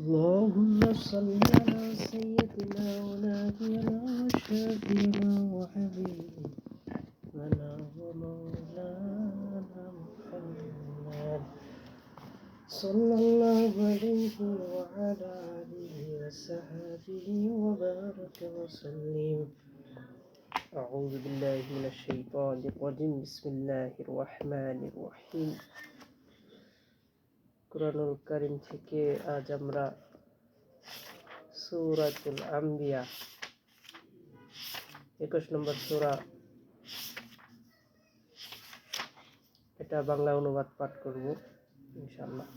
اللهم صل على سيدنا ونبينا وشفينا وحبيبنا ومولانا محمد صلى الله عليه وعلى آله وصحبه وبارك وسلم. أعوذ بالله من الشيطان الرجيم. بسم الله الرحمن الرحيم. কুরআনুল কারীম থেকে আজ আমরা সূরাতুল আম্বিয়া 21 নম্বর সূরা, এটা বাংলা অনুবাদ পাঠ করব ইনশাআল্লাহ।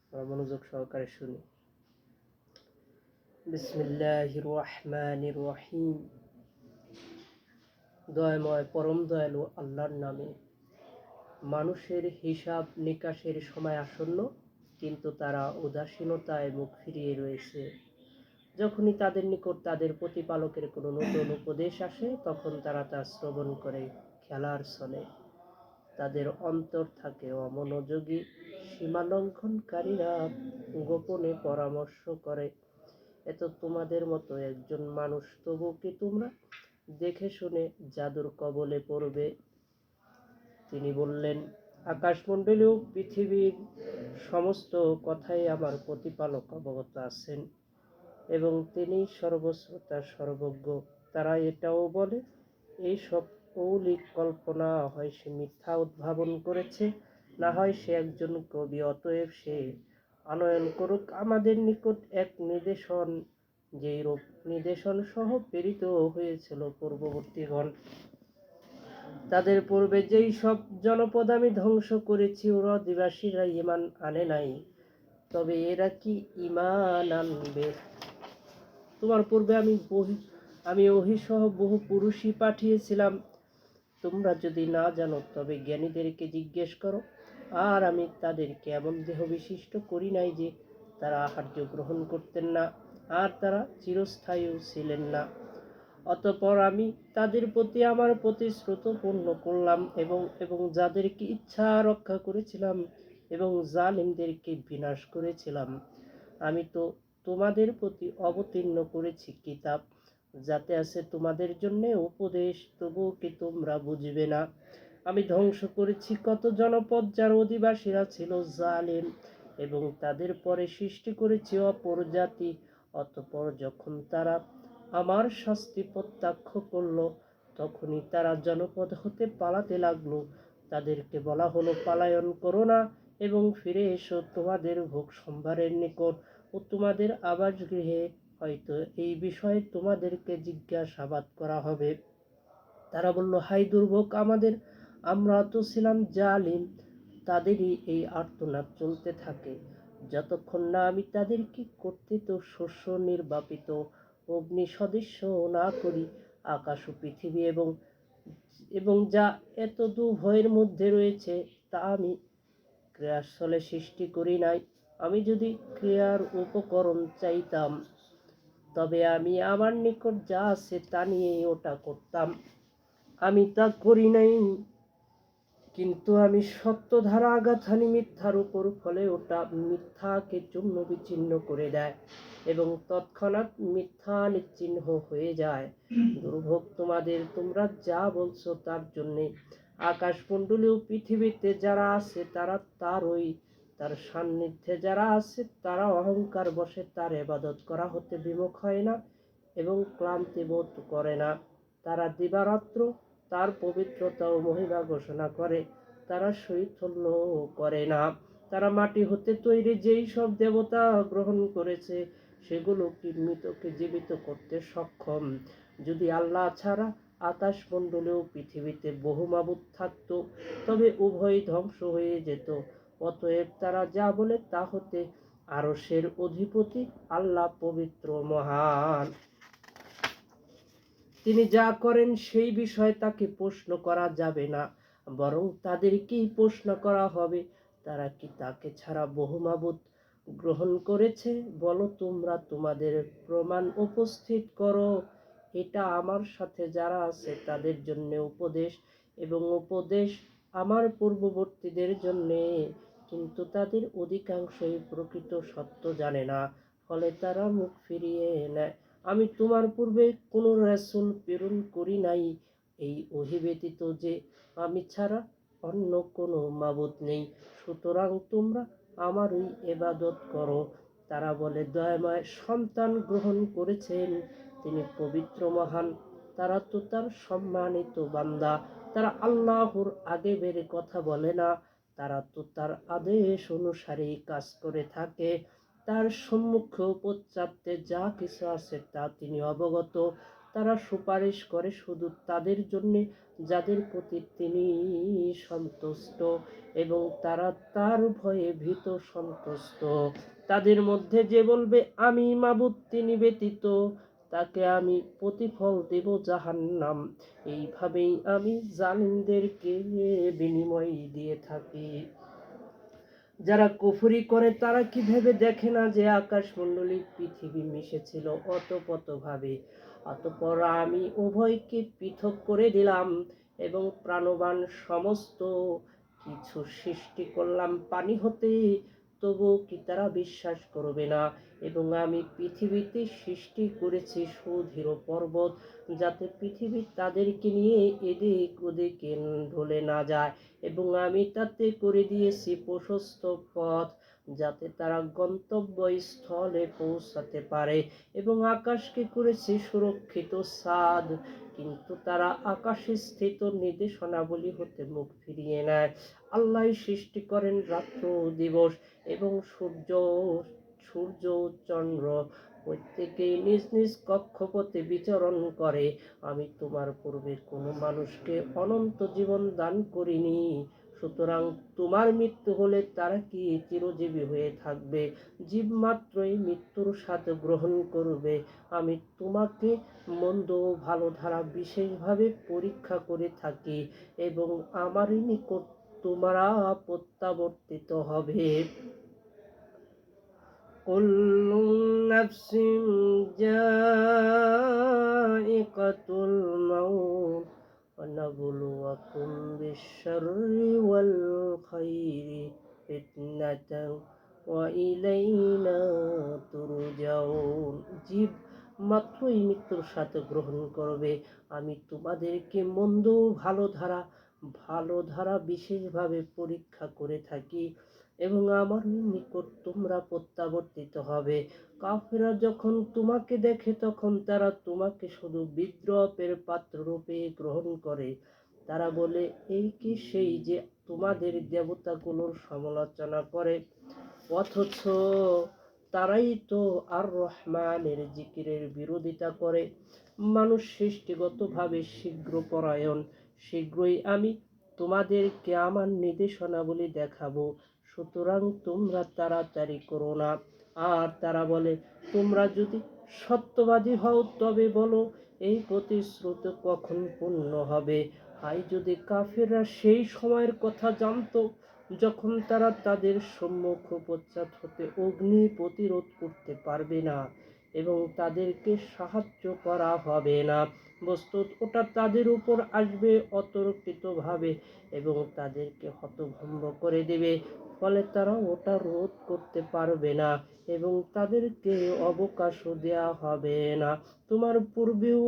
আমরা মনোযোগ সহকারে শুনি। বিসমিল্লাহির রহমানির রহিম। দয়াময় পরম দয়ালু আল্লাহর নামে। মানুষের হিসাব নিকাশের সময় আসন্ন, কিন্তু তারা উদাসীনতায় মুখ ফিরিয়ে রয়েছে। যখনই তাদের নিকট তাদের প্রতিপালকের কোনো নতুন উপদেশ আসে, তখন তারা তা শ্রবণ করে খেলার ছলে। তাদের অন্তর থাকে অমনোযোগী। সীমালঙ্ঘনকারীরা গোপনে পরামর্শ করে। এত তোমাদের মতো একজন মানুষ, তবু কি তোমরা দেখে শুনে জাদুর কবলে পড়বে? তিনি বললেন, আকাশমণ্ডলী ও পৃথিবীর সমস্ত কথাই আমার প্রতিপালক অবগত আছেন এবং তিনি সর্বশ্রোতা সর্বজ্ঞ। তারা এটাও বলে, এই সব মৌলিক কল্পনা, হয় সে মিথ্যা উদ্ভাবন করেছে, না হয় সে একজন কবি, অতএব সে আনয়ন করুক আমাদের নিকট এক নিদর্শন, যেই রূপ নিদর্শন সহ প্রেরিত হয়েছিল পূর্ববর্তীগণ। তাদের পূর্বে যেই সব জনপদ আমি ধ্বংস করেছি, ওরা অধিবাসীরা ঈমান আনে নাই, তবে এরা কি ঈমান আনবে? তোমার পূর্বে আমি ওহী সহ বহু পুরুষই পাঠিয়েছিলাম। তোমরা যদি না জানো, তবে জ্ঞানীদেরকে জিজ্ঞেস করো। আর আমি তাদেরকে এমন দেহ বিশিষ্ট করি নাই যে তারা আহার্য গ্রহণ করতেন না, আর তারা চিরস্থায়ীও ছিলেন না। অতঃপর আমি তাদের প্রতি আমার প্রতিশ্রুতি পূর্ণ করলাম এবং যাদেরকে ইচ্ছা রক্ষা করেছিলাম এবং জালিমদেরকে বিনাশ করেছিলাম। আমি তো তোমাদের প্রতি অবতীর্ণ করেছি কিতাব, যাতে আছে তোমাদের জন্য উপদেশ, তবুও কি তোমরা বুঝবে না? আমি ধ্বংস করেছি কত জনপদ যার অধিবাসীরা ছিল জালিম, এবং তাদের পরে সৃষ্টি করেছি অপর জাতি। অতঃপর যখন তারা আমার শাস্তি প্রত্যাখ্য করল, তখনই তারা জনপদ হতে পালাতে লাগলো। তাদেরকে বলা হলো, পালায়ন করো না এবং ফিরে এসো তোমাদের ভোগ সম্ভারের নিকট ও তোমাদের আবাসগৃহে, হয়তো এই বিষয়ে তোমাদেরকে জিজ্ঞাসাবাদ করা হবে। তারা বলল, হায় দুর্ভোগ আমাদের, আমরা তো ছিলাম জালিম। তাদেরই এই আর্তনাদ চলতে থাকে, যতক্ষণ না আমি তাদেরকে কর্তৃত্ব শস্য নির্বাপিত অগ্নি সদৃশ্য না করি। আকাশ ও পৃথিবী এবং যা এত দুভয়ের মধ্যে রয়েছে, তা আমি ক্রিয়ার ছলে সৃষ্টি করি নাই। আমি যদি ক্রিয়ার উপকরণ চাইতাম, তবে আমি আমার নিকট যা আছে তা নিয়েই ওটা করতাম। আমি তা করি নাই, কিন্তু আমি সত্য ধারা আঘাত হানি মিথ্যার উপর, ফলে ওটা মিথ্যাকে চূর্ণ বিচ্ছিন্ন করে দেয় এবং তৎক্ষণাৎ মিথ্যা নিশ্চিহ্ন হয়ে যায়। দুর্ভোগ তোমাদের, তোমরা যা বলছো তার জন্যে। আকাশমণ্ডলী ও পৃথিবীতে যারা আছে তারা তারই, তার সান্নিধ্যে যারা আছে তারা অহংকার বশে তার ইবাদত করা হতে বিমুখ হয় না এবং ক্লান্তি বোধ করে না। তারা দিবারাত্র তার পবিত্রতা ও মহিমা ঘোষণা করে, তারা শৈথল্য করে না। তারা মাটি হতে তৈরি যেই সব দেবতা গ্রহণ করেছে, সেগুলো কি মৃতকে জীবিত করতে সক্ষম? যদি আল্লাহ ছাড়া আকাশমণ্ডলে ও পৃথিবীতে বহু মাবুদ থাকতো, তবে উভয় ধ্বংস হয়ে যেত। অতএব তারা যা বলে তা হতে আরশের অধিপতি আল্লাহ পবিত্র মহান। তিনি যা করেন সেই বিষয়ে তাকে প্রশ্ন করা যাবে না, বরং তাদেরকেই প্রশ্ন করা হবে, তারা কি তাকে ছাড়া বহু মাবুদ গ্রহণ করেছে? বলো, তোমরা তোমাদের প্রমাণ উপস্থিত করো। এটা আমার সাথে যারা আছে তাদের জন্য উপদেশ, এবং উপদেশ আমার পূর্ববর্তীদের জন্য, কিন্তু তাদের অধিকাংশই প্রকৃত সত্য জানে না, ফলে তারা মুখ ফিরিয়ে নেয়। আমি তোমার পূর্বে কোনো রাসূল প্রেরণ করি নাই এই ওহী ব্যতীত যে আমি ছাড়া অন্য কোনো মাবুদ নেই, সুতরাং তোমরা আমারই ইবাদত করো। তারা বলে, দয়াময় সন্তান গ্রহণ করেছেন, তিনি পবিত্র মহান, তারা তো তার সম্মানিত বান্দা। তারা আল্লাহর আগে বেড়ে কথা বলে না, তারা তো তার আদেশ অনুসারেই কাজ করে থাকে। তার সম্মুখে পশ্চাতে যা কিছু আছে তা তিনি অবগত। তারা সুপারিশ করে শুধু তাদের জন্য যাদের প্রতি তিনি সন্তুষ্ট, এবং তারা তার ভয়ে ভীত সন্তুষ্ট। তাদের মধ্যে যে বলবে আমি মাবুদ তিনি ব্যতীত, তাকে আমি প্রতিফল দেব জাহান্নাম। এইভাবেই আমি জালিমদেরকে বিনিময় দিয়ে থাকি। যারা কুফরি করে তারা কি ভেবে দেখে না যে আকাশমণ্ডলী পৃথিবী মিশেছিল অতপ্রতভাবে, অতঃপর আমি উভয়কে পৃথক করে দিলাম এবং প্রাণবান সমস্ত কিছু সৃষ্টি করলাম পানি হতে, তবুও কি তারা বিশ্বাস করবে না? এবং আমি পৃথিবীতে সৃষ্টি করেছি সুদৃঢ় পর্বত, যাতে পৃথিবী তাদেরকে নিয়ে এদিক ওদিকে ঢলে না যায়, এবং আমি তাতে করে দিয়েছি প্রশস্ত পথ, যাতে তারা গন্তব্যস্থলে পৌঁছাতে পারে, এবং আকাশকে করেছি সুরক্ষিত ছাদ, কিন্তু তারা আকাশে স্থিত নির্দেশনাবলী হতে মুখ ফিরিয়ে নেয়। আল্লাহ সৃষ্টি করেন রাত্র ও দিবস, এবং সূর্য সূর্য ও চন্দ্র প্রত্যেকেই নিজ নিজ কক্ষপথে বিচরণ করে। আমি তোমার পূর্বের কোনো মানুষকে অনন্ত জীবন দান করিনি, সুতরাং তোমার মৃত্যু হলে তারা কি চিরজীবী হয়ে থাকবে? জীব মাত্রই মৃত্যুর সাথে গ্রহণ করবে। আমি তোমাকে মন্দ ও ভালো ধারা বিশেষভাবে পরীক্ষা করে থাকি, এবং আমারই নিকট তোমরা প্রত্যাবর্তিত হবে। কুল্লু নাফসিন যায়িকাতুল মাউত ওয়া নাবলুয়াকুম বিশ-শাররি ওয়াল খাইরি ফিতনাতান ওয়া ইলাইনা তুরজাউন। জীব মাত্রই মৃত্যুর সাথে গ্রহণ করবে। আমি তোমাদেরকে মন্দ ভালো ধারা বিশেষভাবে পরীক্ষা করে থাকি, এবং আমার নিকট তোমরা প্রত্যাবর্তিত হবে। কাফেররা যখন তোমাকে দেখে তখন তারা তোমাকে শুধু বিদ্রূপের পাত্ররূপে গ্রহণ করে। তারা বলে, এই কি সেই যে তোমাদের দেবতাগুলোর সমালোচনা করে? অথচ তারাই তো আর রহমানের জিকিরের বিরোধিতা করে। মানুষ সৃষ্টিগতভাবে শীঘ্রপরায়ণ, শীঘ্রই আমি তোমাদেরকে আমার নির্দেশনাবলী দেখাবো, সুতরাং তোমরা তাড়াতাড়ি করো না। আর তারা বলে, তোমরা যদি সত্যবাদী হও তবে বলো, এই প্রতিশ্রুতি কখন পূর্ণ হবে? হায়, যদি কাফেররা সেই সময়ের কথা জানতো যখন তারা তাদের সম্মুখ ও পশ্চাৎ হতে অগ্নি প্রতিরোধ করতে পারবে না, এবং তাদেরকে সাহায্য করা হবে না। বস্তুত ওটা তাদের উপর আসবে অতর্কিতভাবে, এবং তাদেরকে হতভম্ব করে দেবে, ফলে তারা ওটা রোধ করতে পারবে না, এবং তাদেরকে অবকাশও দেয়া হবে না। তোমার পূর্বেও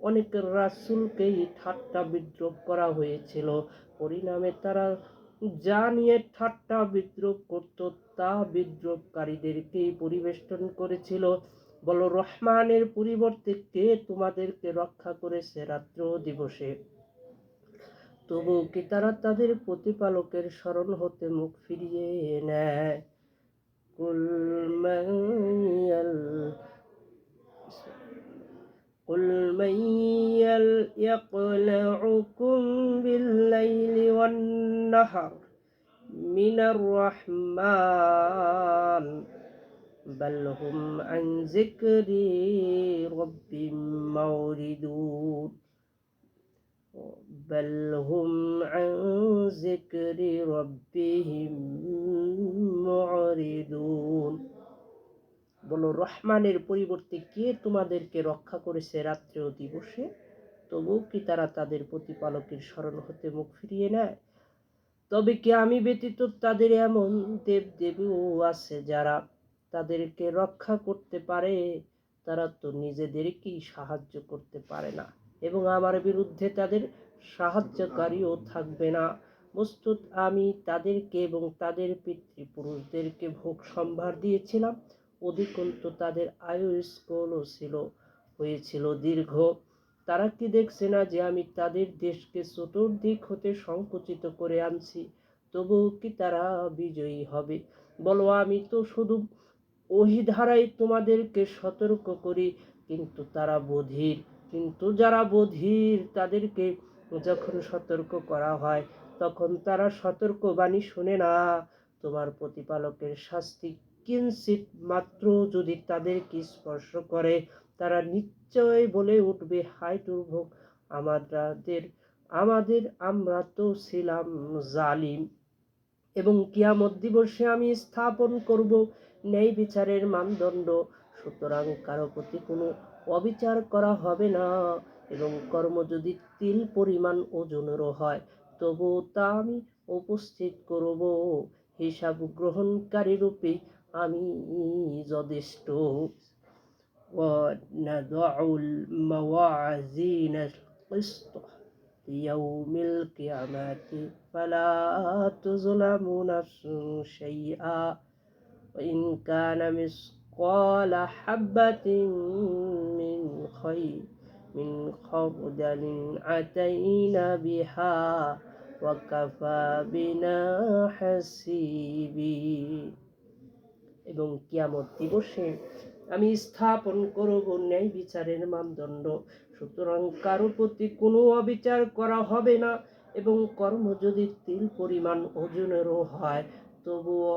অনেক রাসূলকেই ঠাট্টা বিদ্রূপ করা হয়েছিল, পরিণামে তারা যা নিয়ে ঠাট্টা বিদ্রূপ করত তা বিদ্রূপকারীদেরকেই পরিবেষ্টন করেছিল। বলো, রহমানের পরিবর্তে কে তোমাদেরকে রক্ষা করেছে রাত্র দিবসে? তবু কি তারা তাদের প্রতিপালকের শরণ হতে মুখ ফিরিয়ে নেয়? কুল من يقلعكم بالليل والنهار من الرحمن بل هم عن ذكر ربهم معرضون بل هم عن ذكر ربهم معرضون। বলো, রহমানের পরিবর্তে কে তোমাদেরকে রক্ষা করেছে রাত্রে ও দিবসে? তবুও কি তারা তাদের প্রতিপালকের শরণ হতে মুখ ফিরিয়ে নেয়? তবে কি আমি ব্যতীত তাদের এমন দেবদেবীও আছে যারা তাদেরকে রক্ষা করতে পারে? তারা তো নিজেদেরকেই সাহায্য করতে পারে না, এবং আমার বিরুদ্ধে তাদের সাহায্যকারীও থাকবে না। বস্তুত আমি তাদেরকে এবং তাদের পিতৃপুরুষদেরকে ভোগ সম্ভার দিয়েছিলাম, অধিকন্তু তাদের আয়ুষ্কালও হয়েছিল দীর্ঘ। তারা কি দেখছে না যে আমি তাদের দেশকে চতুর্দিক হতে সংকুচিত করে আনছি? তবুও কি তারা বিজয়ী হবে? বলো, আমি তো শুধু ওহী ধারায় তোমাদেরকে সতর্ক করি, কিন্তু তারা বধির। কিন্তু যারা বধির তাদেরকে যখন সতর্ক করা হয় তখন তারা সতর্কবাণী শুনে না। তোমার প্রতিপালকের শাস্তি কিঞ্চিৎ মাত্র যদি তাদেরকে স্পর্শ করে, তারা নিশ্চয় বলে উঠবে, হায় দুর্ভোগ আমাদের আমাদের, আমরা তো ছিলাম জালিম। এবং কিয়ামত দিবসে আমি স্থাপন করব ন্যায় বিচারের মানদণ্ড। সুতরাং কারো প্রতি কোনো অবিচার করা হবে না, এবং কর্ম যদি তিল পরিমাণ ওজনেরও হয় তবু তা আমি উপস্থিত করব। হিসাব গ্রহণকারী রূপে আমি যথেষ্ট। ونضع الموازين القسط ليوم القيامة فلا تظلم نفس شيئا وإن كان مثقال حبة من خردل أتينا بها وكفى بنا حسيبين। এবং কিয়ামত দিবসে আমি স্থাপন করব ন্যায় বিচারের মানদণ্ড। সুতরাং কারো প্রতি কোনো অবিচার করা হবে না, এবং কর্ম যদি তিল পরিমাণ ওজনেরও হয় তবুও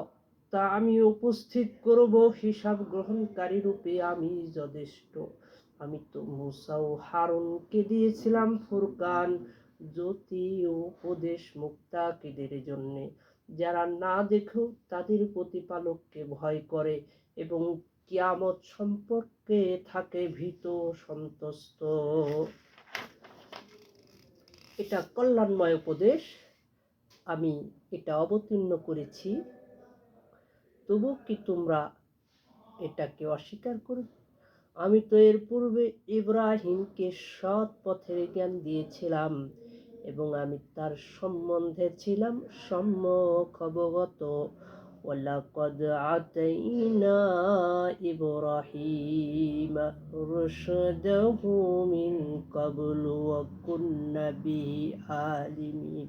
তা আমি উপস্থিত করব। হিসাব গ্রহণকারী রূপে আমি যথেষ্ট। আমি তো মূসা ও হারুনকে দিয়েছিলাম ফুরকান, জ্যোতি ও উপদেশ মুত্তাকিদের জন্য, যারা না দেখেও তাদের প্রতিপালককে ভয় করে এবং কিয়ামত সম্পর্কে থাকে ভীত সন্ত্রস্ত। এটা কল্যাণময় উপদেশ, আমি এটা অবতীর্ণ করেছি, তবু কি তোমরা এটাকে অস্বীকার করবে? আমি তো এর পূর্বে ইব্রাহিমকে সৎ পথের জ্ঞান দিয়েছিলাম, এবং আমি তার সম্বন্ধে ছিলাম সম্যক অবগত। ওয়ালাকাদ আতাইনা ইব্রাহিমা রুশদাহু মিন ক্বাবলু ওয়া কুন্না বিহি আলিমিন।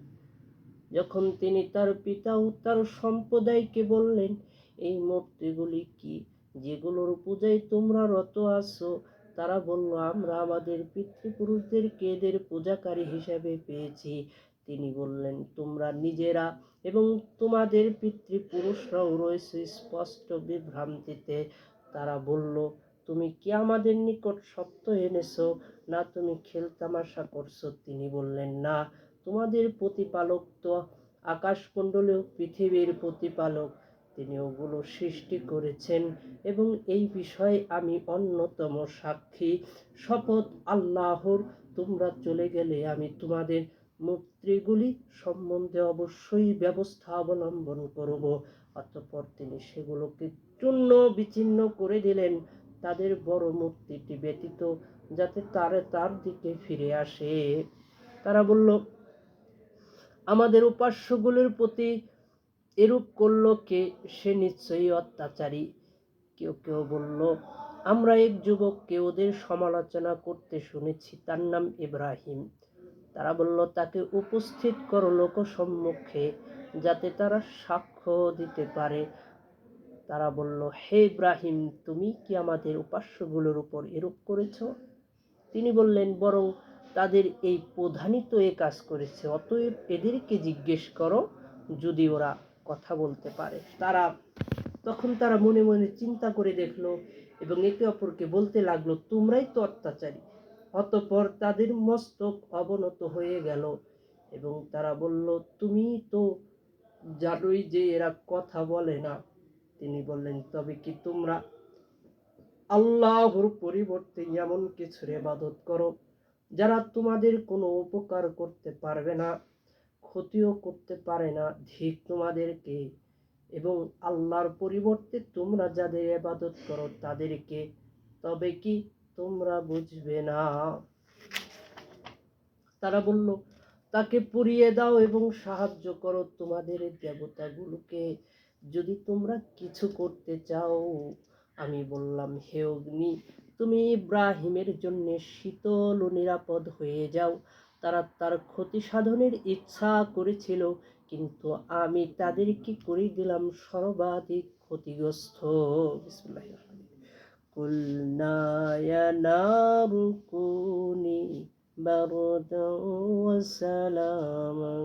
যখন তিনি তার পিতা ও তার সম্প্রদায়কে বললেন, এই মূর্তিগুলি কি যেগুলোর পূজায় তোমরা রত আছো? তারা বলল, আমরা আমাদের পিতৃপুরুষদেরকে এদের পূজাকারী হিসেবে পেয়েছি। তিনি বললেন, তোমরা নিজেরা এবং তোমাদের পিতৃপুরুষরাও রয়েছে স্পষ্ট বিভ্রান্তিতে। তারা বলল, তুমি কি আমাদের নিকট সত্য এনেছো, না তুমি খেলতামাশা করছো? তিনি বললেন, না, তোমাদের প্রতিপালক তো আকাশমণ্ডলী ও পৃথিবীর প্রতিপালক, তিনি ওগুলো সৃষ্টি করেছেন, এবং এই বিষয়ে আমি অন্যতম সাক্ষী। শপথ আল্লাহর, তোমরা চলে গেলে আমি তোমাদের মূর্তিগুলি সম্বন্ধে অবশ্যই ব্যবস্থা অবলম্বন করব। অতঃপর তিনি সেগুলোকে চূর্ণ বিচ্ছিন্ন করে দিলেন, তাদের বড় মূর্তিটি ব্যতীত, যাতে তার দিকে ফিরে আসে। তারা বলল, আমাদের উপাস্যগুলোর প্রতি এরূপ করল কে? সে নিশ্চয়ই অত্যাচারী। কেউ কেউ বলল, আমরা এক যুবককে ওদের সমালোচনা করতে শুনেছি, তার নাম ইব্রাহিম। তারা বলল, তাকে উপস্থিত করো লোকসম্মুখে, যাতে তারা সাক্ষ্য দিতে পারে। তারা বলল, হে ইব্রাহিম, তুমি কি আমাদের উপাস্যগুলোর উপর এরূপ করেছ? তিনি বললেন, বরং তাদের এই প্রধানই তো এ কাজ করেছে, অতএব এদেরকে জিজ্ঞেস করো যদি ওরা কথা বলতে পারে। তখন তারা মনে মনে চিন্তা করে দেখলো এবং একে অপরকে বলতে লাগলো, তোমরাই তো অত্যাচারী। অতঃপর তাদের মস্তক অবনত হয়ে গেল, এবং তারা বলল, তুমি তো জানোই যে এরা কথা বলে না। তিনি বললেন, তবে কি তোমরা আল্লাহর পরিবর্তে এমন কিছুর ইবাদত করো যারা তোমাদের কোনো উপকার করতে পারবে না? ক্ষতিও করতে পারে না। ধিক তোমাদেরকে, এবং আল্লাহর পরিবর্তে তোমরা যাদের ইবাদত করো তাদেরকে, তবে কি তোমরা বুঝবে না? তারা বলল, তাকে পুড়িয়ে দাও এবং সাহায্য করো তোমাদের দেবতাগুলোকে, যদি তোমরা কিছু করতে চাও। আমি বললাম, হে অগ্নি, তুমি ইব্রাহিমের জন্য শীতল ও নিরাপদ হয়ে যাও। তারা তার ক্ষতি সাধনের ইচ্ছা করেছিল, কিন্তু আমি তাদেরকে করে দিলাম সর্বাধিক ক্ষতিগ্রস্ত। বিসমিল্লাহির রহমানির রহিম। কুলনা ইয়া নারু কুনি بردا وسلاما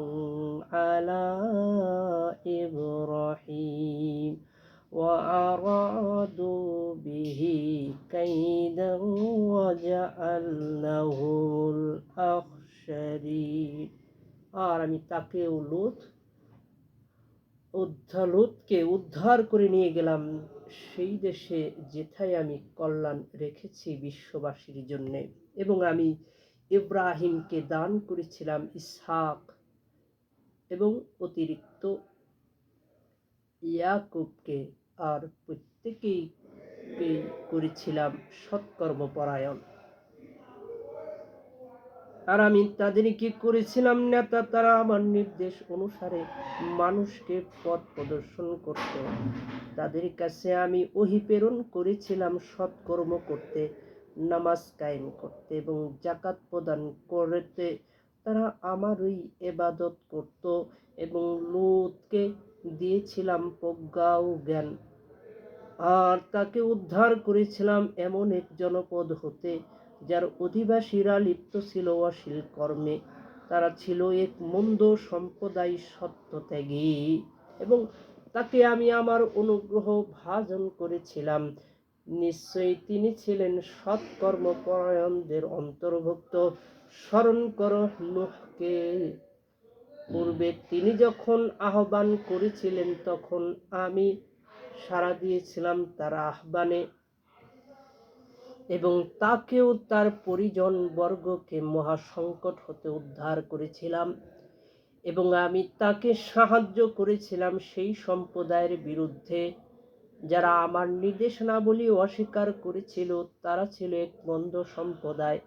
على إبراهيم وأرادوا به كيدا وجعلناهم الأخسرين। আর আমি তাকে লুতকে উদ্ধার করে নিয়ে গেলাম সেই দেশে যেথায় আমি কল্যাণ রেখেছি বিশ্ববাসীর জন্য, এবং আমি ইব্রাহিমকে দান করেছিলাম ইসহাক এবং অতিরিক্ত ইয়াকুবকে, আর প্রত্যেকেই করেছিলাম সৎকর্মপরায়ণ। আর আমি তাদেরকে করেছিলাম নেতা, তারা আমার নির্দেশ অনুসারে মানুষকে পথ প্রদর্শন করত। তাদের কাছে আমি ওহী প্রেরণ করেছিলাম সৎকর্ম করতে, নামাজ কায়েম করতে এবং যাকাত প্রদান করতে। তারা আমারই ইবাদত করত, এবং লূতকে দিয়েছিলাম প্রজ্ঞা ও জ্ঞান। আর তাকে উদ্ধার করেছিলাম এমন এক জনপদ হতে যার অধিবাসীরা লিপ্ত ছিল অশ্লীল কর্মে। তারা ছিল এক মন্দ সম্প্রদায়, সত্যত্যাগী, এবং তাকে আমি আমার অনুগ্রহ ভাজন করেছিলাম। নিশ্চয়ই তিনি ছিলেন সৎকর্মপরায়ণদের অন্তর্ভুক্ত। স্মরণ করো নূহকে, পূর্বে তিনি যখন আহ্বান করেছিলেন তখন আমি সাড়া দিয়েছিলাম তার আহ্বানে, এবং তাকেও তার পরিজন বর্গকে মহাসংকট হতে উদ্ধার করেছিলাম, এবং আমি তাকে সাহায্য করেছিলাম সেই সম্প্রদায়ের বিরুদ্ধে যারা আমার নির্দেশনাবলী অস্বীকার করেছিল। তারা ছিল এক মন্দ সম্প্রদায়,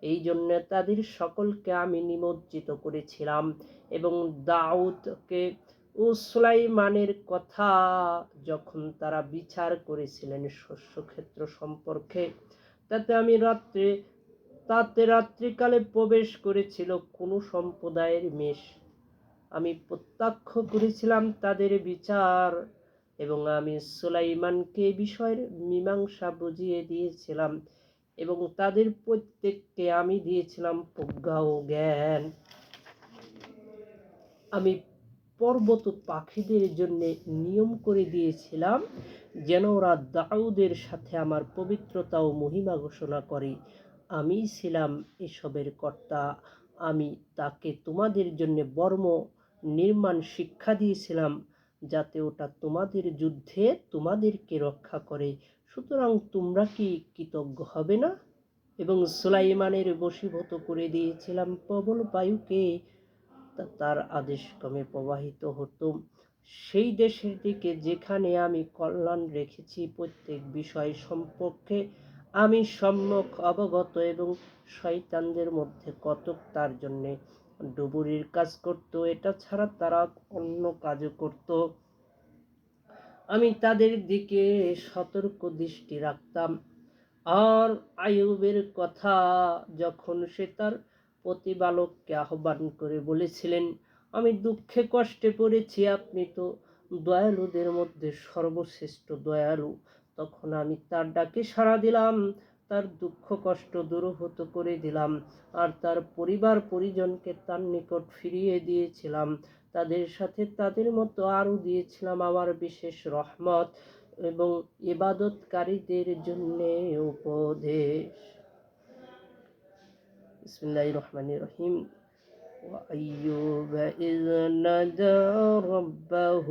এই জন্য তাদের সকলকে আমি নিমজ্জিত করেছিলাম। এবং দাউদকে ও সুলাইমানের কথা যখন তারা বিচার করেছিলেন শস্যক্ষেত্র সম্পর্কে, তাতে রাত্রিকালে প্রবেশ করেছিল কোন সম্প্রদায়ের মেষ। আমি প্রত্যক্ষ করেছিলাম তাদের বিচার, এবং আমি সুলাইমানকে বিষয়ের মীমাংসা বুঝিয়ে দিয়েছিলাম, এবং তাদের প্রত্যেককে আমি দিয়েছিলাম প্রজ্ঞা ও জ্ঞান। আমি পর্বত পাখিদের জন্য নিয়ম করে দিয়েছিলাম যেন ওরা দাউদের সাথে আমার পবিত্রতা ও মহিমা ঘোষণা করে। আমি ছিলাম এসবের কর্তা। আমি তাকে তোমাদের জন্য বর্ম নির্মাণ শিক্ষা দিয়েছিলাম, যাতে ওটা তোমাদের যুদ্ধে তোমাদেরকে রক্ষা করে। সুতরাং তোমরা কি কৃতজ্ঞ হবে না? এবং সুলাইমানের বশীভূত করে দিয়েছিলাম প্রবল বায়ুকে, তার আদেশক্রমে প্রবাহিত হতো সেই দেশের দিকে যেখানে আমি কল্যাণ রেখেছি। প্রত্যেক বিষয় সম্পর্কে আমি সম্যক অবগত, এবং শয়তানদের মধ্যে কতক তার জন্য ডুবুরির কাজ করত, এটা ছাড়া তারা অন্য কাজও করত। আমি তাদের দিকে সতর্ক দৃষ্টি রাখতাম। আর আইয়ুবের কথা যখন সে তার প্রতিপালককে আহ্বান করে বলেছিলেন, আমি দুঃখে কষ্টে পড়েছি, আপনি তো দয়ালুদের মধ্যে সর্বশ্রেষ্ঠ দয়ালু, তখন আমি তার ডাকে সাড়া দিলাম, তার দুঃখ কষ্ট দূরীভূত করে দিলাম, আর তার পরিবার পরিজনকে তার নিকট ফিরিয়ে দিয়েছিলাম। তাদের সাথে তাদের মতো আরও দিয়েছিলাম আমার বিশেষ রহমত এবং ইবাদতকারীদের জন্য উপদেশ। বিসমিল্লাহির রহমানির রহিম। وأيوب إذ نادى ربه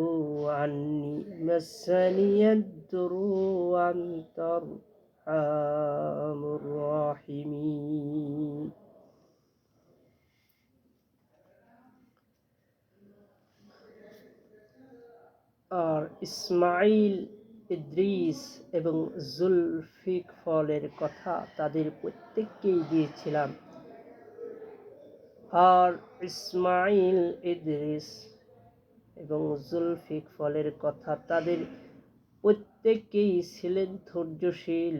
عني مسني الضر وأنت أرحم الراحمين। আর ইসমাইল, ইদ্রিস এবং জুলফিকফলের কথা তাদের প্রত্যেককেই দিয়েছিলাম। আর ইসমাইল, ইদ্রিস এবং জুলফিকফলের কথা তাদের প্রত্যেকেই ছিলেন ধৈর্যশীল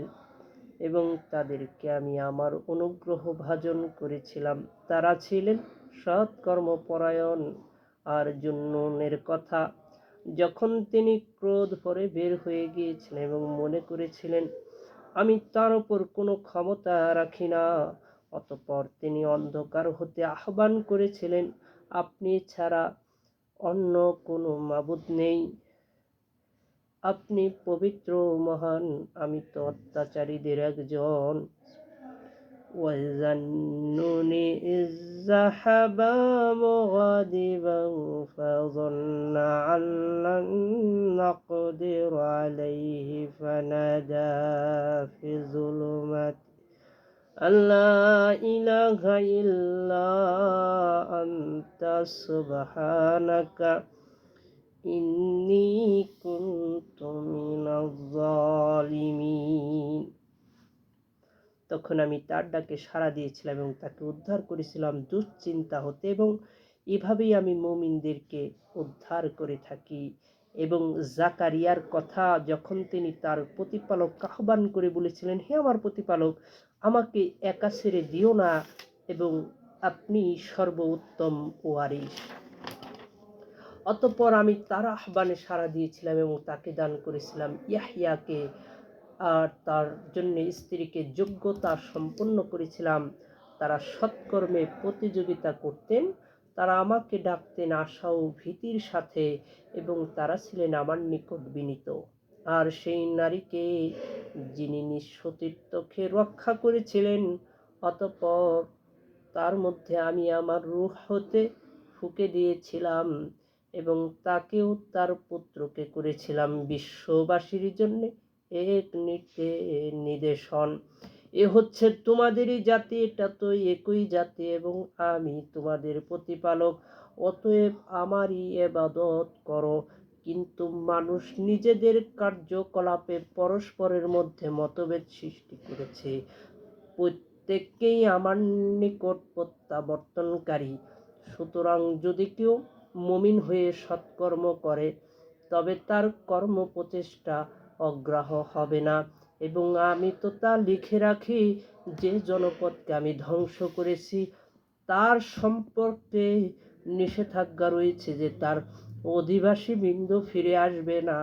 এবং তাদেরকে আমি আমার অনুগ্রহ ভাজন করেছিলাম। তারা ছিলেন সৎ কর্মপরায়ণ। আর জুন্নুনের কথা, যখন তিনি ক্রোধ করে বের হয়ে গিয়েছিলেন এবং মনে করেছিলেন আমি তার উপর কোনো ক্ষমতা রাখি না, অতঃপর তিনি অন্ধকার হতে আহ্বান করেছিলেন, আপনি ছাড়া অন্য কোনো মাবুদ নেই, আপনি পবিত্র ও মহান, আমি তো অত্যাচারীদের একজন। وَالظَّنُّونِ إِذ ذَهَبَ مُغَاضِبًا فَظَنَّ أَن لَّن نَّقْدِرَ عَلَيْهِ فَنَادَىٰ فِي الظُّلُمَاتِ أَن لَّا إِلَٰهَ إِلَّا أَنتَ سُبْحَانَكَ إِنِّي كُنتُ مِنَ الظَّالِمِينَ। তখন আমি তার ডাকে সাড়া দিয়েছিলাম এবং তাকে উদ্ধার করেছিলাম দুশ্চিন্তা হতে, এবং এভাবেই আমি মুমিনদেরকে উদ্ধার করে থাকি। এবং জাকারিয়ার কথা, যখন তিনি তার প্রতিপালক আহ্বান করে বলেছিলেন, হে আমার প্রতিপালক, আমাকে একা ছেড়ে দিও না, এবং আপনি সর্বোত্তম ওয়ারিস। অতঃপর আমি তার আহ্বানে সাড়া দিয়েছিলাম এবং তাকে দান করেছিলাম ইয়াহইয়াকে, আর তার জন্য স্ত্রীকে যোগ্যতা সম্পন্ন করেছিলাম। তারা সৎকর্মে প্রতিযোগিতা করতেন, তারা আমাকে ডাকতেন আশা ও ভীতির সাথে, এবং তারা ছিলেন আমার নিকট বিনীত। আর সেই নারীকে যিনি নিজ সতীত্বকে রক্ষা করেছিলেন, অতঃপর তার মধ্যে আমি আমার রূহ হতে ফুঁকে দিয়েছিলাম এবং তাকেও তার পুত্রকে করেছিলাম বিশ্ববাসীর জন্য এক নিদর্শন। এ হচ্ছে তোমাদেরই জাতি, এটা তো একই জাতি, এবং আমি তোমাদের প্রতিপালক, অতএব আমারই ইবাদত করো। কিন্তু মানুষ নিজেদের কার্যকলাপে পরস্পরের মধ্যে মতভেদ সৃষ্টি করেছে। প্রত্যেককেই আমার নিকট প্রত্যাবর্তনকারী। সুতরাং যদি কেউ মুমিন হয়ে সৎকর্ম করে, তবে তার কর্ম প্রচেষ্টা অগ্রাহ্য হবে না, এবং আমি তো তা লিখে রাখি যে জনপদকে আমি ধ্বংস করেছি তার সম্পর্কে নিষেধাজ্ঞা রয়েছে যে তার অধিবাসী বৃন্দ ফিরে আসবে না,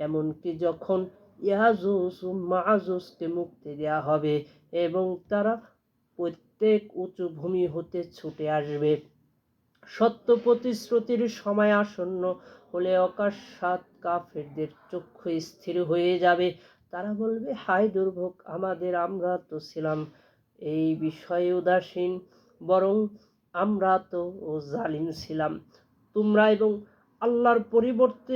এমনকি যখন ইয়াজুজ ও মাজুজকে মুক্তি দেওয়া হবে এবং তারা প্রত্যেক উঁচু ভূমি হতে ছুটে আসবে। সত্য প্রতিশ্রুতির সময় আসন্ন হলে অকস্মাৎ কাফেরদের চক্ষু স্থির হয়ে যাবে। তারা বলবে, হায় দুর্ভোগ আমাদের, আমরা তো ছিলাম এই বিষয়ে উদাসীন, বরং আমরা তো জালিম ছিলাম। তোমরা এবং আল্লাহর পরিবর্তে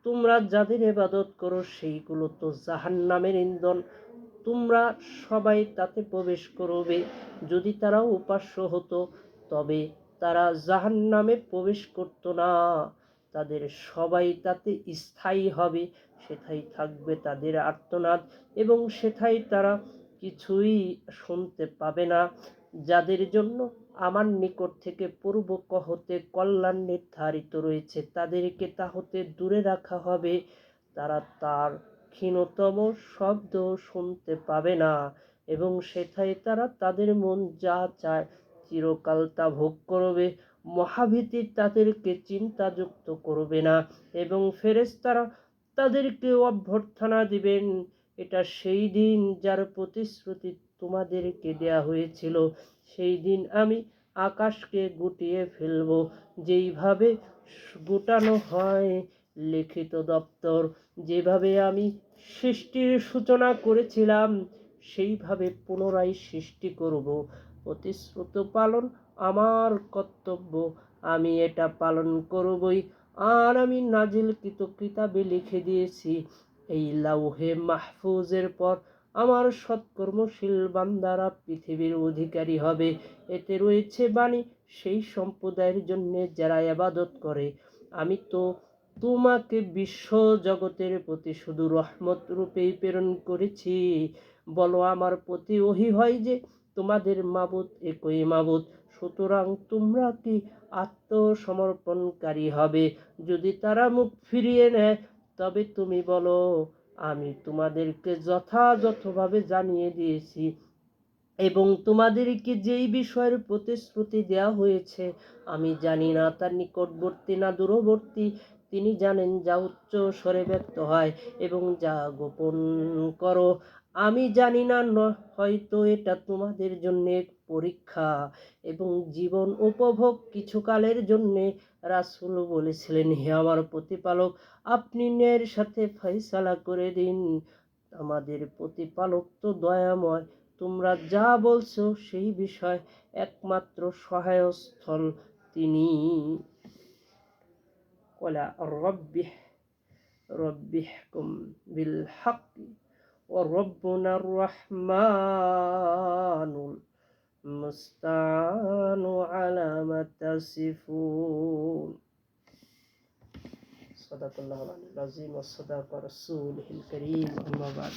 তোমরা যাদের ইবাদত করো সেইগুলো তো জাহান্নামের ইন্ধন, তোমরা সবাই তাতে প্রবেশ করবে। যদি তারা উপাস্য হতো তবে তারা জাহান্নামে প্রবেশ করত না, তাদের সবাই তাতে স্থায়ী হবে, সেথায় থাকবে তাদের আর্তনাদ এবং সেথায় তারা কিছুই শুনতে পাবে না। যাদের জন্য আমার নিকট থেকে পূর্ব হতে কল্যাণ নির্ধারিত রয়েছে তাদেরকে তা হতে দূরে রাখা হবে, তারা তার ক্ষীণতম শব্দ শুনতে পাবে না, এবং সেথায় তারা তাদের মন যা চায় চিরকাল তা ভোগ করবে। মহাভীতি তাদেরকে চিন্তাযুক্ত করবে না, এবং ফেরেশতারা তাদেরকে অভ্যর্থনা দিবেন। এটা সেই দিন যার প্রতিশ্রুতি তোমাদেরকে দেয়া হয়েছিল। সেই দিন আমি আকাশকে গুটিয়ে ফেলব, যেইভাবে গুটানো হয় লিখিত দপ্তর। যেভাবে আমি সৃষ্টির সূচনা করেছিলাম সেইভাবে পুনরায় সৃষ্টি করব। প্রতিশ্রুত পালন আমার কর্তব্য, আমি এটা পালন করবই। আর আমি নাজিলকৃত কিতাবে লিখে দিয়েছি, এই লাউহে মাহফুজের পর আমার সৎকর্মশীল বান্দারা পৃথিবীর অধিকারী হবে। এতে রয়েছে বাণী সেই সম্প্রদায়ের জন্য যারা ইবাদত করে। আমি তো তোমাকে বিশ্ব জগতের প্রতি শুধু রহমত রূপেই প্রেরণ করেছি। বলো আমার প্রতি ওহী হয় যে তোমাদের মাবুদ একই মাবুদ, সুতরাং তোমরা কি আত্মসমর্পণকারী হবে? যদি তারা মুখ ফিরিয়ে নেয় তবে তুমি বলো আমি তোমাদেরকে যথাযথভাবে জানিয়ে দিয়েছি এবং তোমাদেরকে যেই বিষয়ের প্রতিশ্রুতি দেওয়া হয়েছে আমি জানি না তা নিকটবর্তী না দূরবর্তী, তিনি জানেন যা উচ্চ স্বরে ব্যক্ত হয় এবং যা গোপন করো। আমি জানি না, হয়তো এটা তোমাদের জন্য এক পরীক্ষা এবং জীবন উপভোগ কিছুকালের জন্যে। রাসূল বলেছিলেন, হে আমার প্রতিপালক, আপনি ন্যায়ের সাথে ফয়সালা করে দিন, আমাদের প্রতিপালক তো দয়াময়, তোমরা যা বলছো সেই বিষয় একমাত্র সহায়স্থল তিনি। ওয়ালা রব্বিহকুম বিল হাক্কি ওয়া রব্বুনার রহমানুল মুস্তাআনু আলা মা তাসিফুন। সাদাকাল্লাহুল আলিয়্যুল আযীম ওয়া সাদাকা রাসূলুহুল কারীম। আম্মা বা'দ।